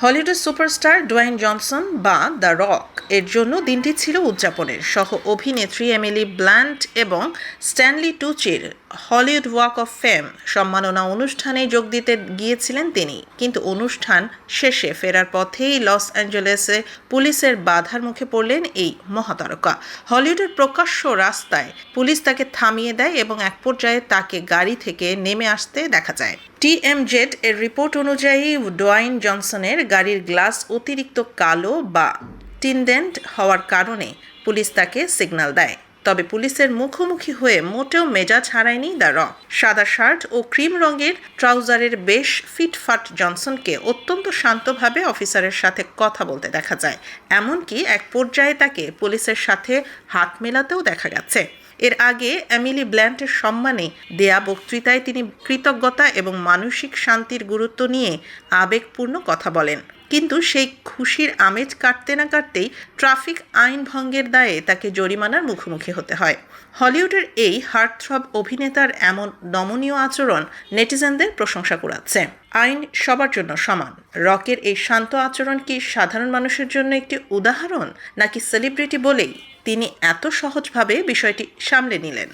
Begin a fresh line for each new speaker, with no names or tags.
হলিউডের superstar Dwayne Johnson বা the Rock এর জন্য দিনটি ছিল উদযাপনের। সহ অভিনেত্রী এমিলি ব্লান্ট এবং স্ট্যানলি টুচির হলিউড ওয়াক অফ ফেম সম্মাননা অনুষ্ঠানে যোগ দিতে গিয়েছিলেন তিনি, কিন্তু অনুষ্ঠান শেষে ফেরার পথেই লস অ্যাঞ্জেলেসে পুলিশের বাধার মুখে পড়লেন এই মহাতারকা। হলিউডের প্রকাশ্য রাস্তায় পুলিশ তাকে থামিয়ে দেয় এবং এক পর্যায়ে তাকে গাড়ি থেকে নেমে আসতে দেখা যায়। TMZ এর রিপোর্ট অনুযায়ী ডোয়াইন জনসনের গাড়ির গ্লাস অতিরিক্ত কালো বা টিনডেন্ট হওয়ার কারণে পুলিশ তাকে সিগন্যাল দেয়। তবে পুলিশের মুখোমুখি হয়ে মোটেও মেজাজ হারায়নি দ্য রক। সাদা শার্ট ও ক্রিম রঙের ট্রাউজারের বেশ ফিটফাট জনসনকে অত্যন্ত শান্তভাবে অফিসারের সাথে কথা বলতে দেখা যায়। এমনকি এক পর্যায়ে তাকে পুলিশের সাথে হাত মেলাতেও দেখা গেছে। এর আগে এমিলি ব্ল্যান্টের সম্মানে দেয়া বক্তৃতায় তিনি কৃতজ্ঞতা এবং মানসিক শান্তির গুরুত্ব নিয়ে আবেগপূর্ণ কথা বলেন, কিন্তু সেই খুশির আমেজ কাটতে না কাটতেই ট্রাফিক আইন ভঙ্গের দায়ে তাকে জরিমানার মুখোমুখি হতে হয়। হলিউডের এই হার্টথ্রব অভিনেতার এমন নমনীয় আচরণ নেটিজেনদের প্রশংসা কুড়াচ্ছে। আইন সবার জন্য সমান। রকের এই শান্ত আচরণ কি সাধারণ মানুষের জন্য একটি উদাহরণ, নাকি সেলিব্রিটি বলেই তিনি এত সহজভাবে বিষয়টি সামলে নিলেন?